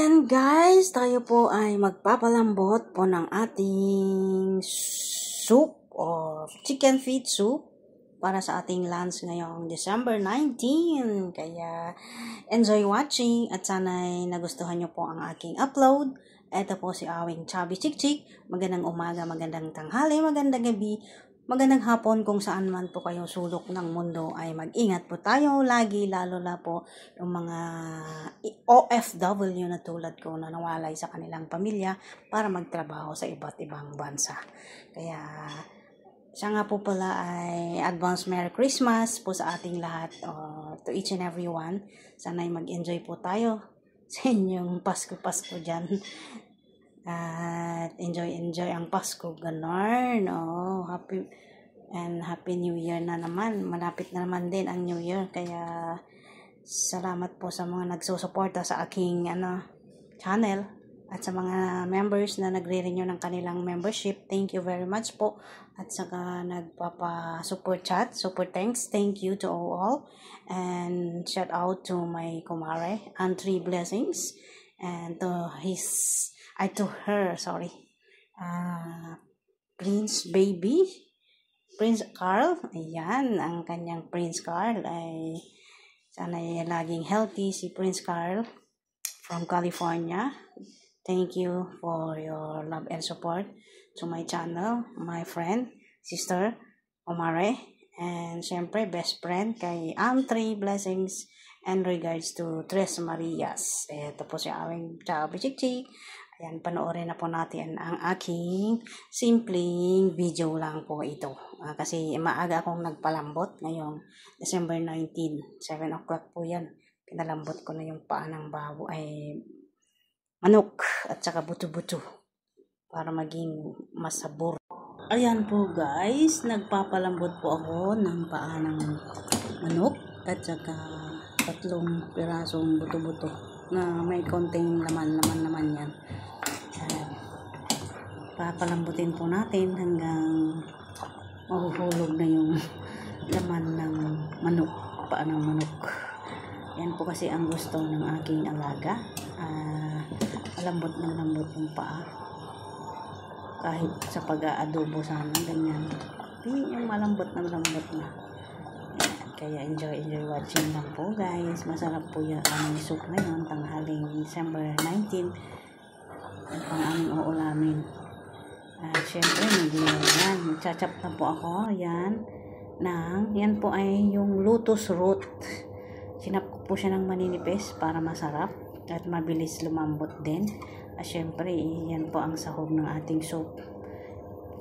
Ayan guys, tayo po ay magpapalambot po ng ating soup or chicken feet soup para sa ating lunch ngayong December 19. Kaya enjoy watching at sana'y nagustuhan nyo po ang aking upload. Ito po si Awing Chubby Chik. Magandang umaga, magandang tanghali, magandang gabi, magandang hapon kung saan man po kayong sulok ng mundo ay mag-ingat po tayo lagi, lalo na po yung mga OFW na tulad ko na nawalay sa kanilang pamilya para magtrabaho sa iba't ibang bansa. Kaya siya nga po pala ay advance Merry Christmas po sa ating lahat, to each and every one. Sana'y mag-enjoy po tayo sa inyong Pasko dyan. At enjoy ang Pasko, ganon. Happy New Year na naman. Malapit na naman din ang New Year. Kaya salamat po sa mga nagsusuporta sa aking channel at sa mga members na nagre-renew ng kanilang membership. Thank you very much po. At saka nagpapa-support chat, super thanks. Thank you to all. And shout out to my kumare, Antri Blessings, and to her, Prince Carl. Ayan, ang kanyang Prince Carl ay sana laging healthy si Prince Carl from California. Thank you for your love and support to my channel, my friend, sister, Omare, and syempre best friend kay Antri Blessings, and regards to Tres Marias. Ito po si Awing Chubby Chik. Ayan, panoorin na po natin ang aking simpleng video lang po ito. Kasi maaga akong nagpalambot ngayong December 19, 7 o'clock po yan. Pinalambot ko na yung paa ng manok at saka buto-buto para maging masabor. Ayan po guys, nagpapalambot po ako ng paa ng manok at saka 3 pirasong buto-buto na may konting laman naman yan. Papalambutin po natin hanggang mahuhulog na yung laman ng manok, paa ng manok. Yan po kasi ang gusto ng aking alaga. Malambot yung paa. Kahit sa pag-aadobo sana, ganyan. Yung malambot na. Kaya enjoy watching lang po guys. Masarap po yung aming soup ngayon, tanghaling December 19. At pang aming uulamin. Syempre, magchachap na po ako. Yan po ay yung lotus root. Sinap ko po siya ng maninipis para masarap at mabilis lumambot din. Syempre, yan po ang sahog ng ating soup.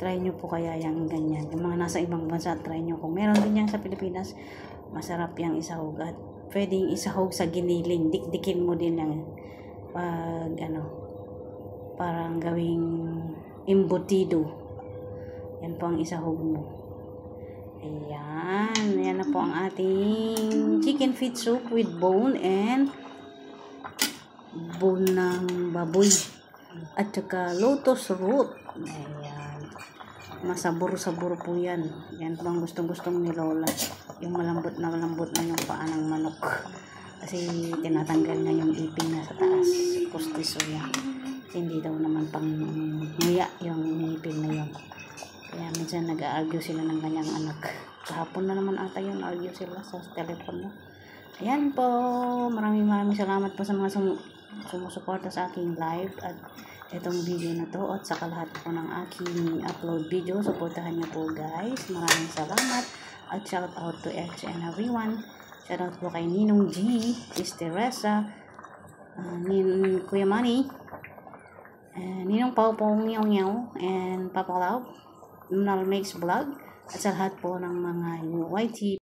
Try nyo po kaya yung ganyan. Yung mga nasa ibang bansa, try nyo. Kung meron din yan sa Pilipinas, masarap yung isahog. At pwedeng isahog sa giniling. Dikdikin mo din yung parang gawing embutido. Yan po ang isahog mo. Ayan. Yan na po ang ating chicken feet soup with bone and bone ng baboy at saka lotus root. Ayan. Masabor-sabor po yan. Yan po ang gustong-gustong ni Lola. Yung malambot na yung paa ng manok. Kasi tinatanggal na yung ipin na sa taas. Pustiso yan. Hindi daw naman pang nguya yung ngipin na yun. Kaya minsan nag-a-argue sila ng kanyang anak. Kahapon na naman ata yun, argue sila sa telepono. Ayan po, maraming salamat po sa mga sumusuporta sa aking live at itong video na to at sa lahat po ng aking upload video. Suportahan niyo po guys. Maraming salamat at shout out to each and everyone. Shout out po kay Ninong G, Sister Reza, Kuya Manny, Ninong Pau Nyaw, and Papa Lau, Nal Makes Vlog, at sa lahat po ng mga YT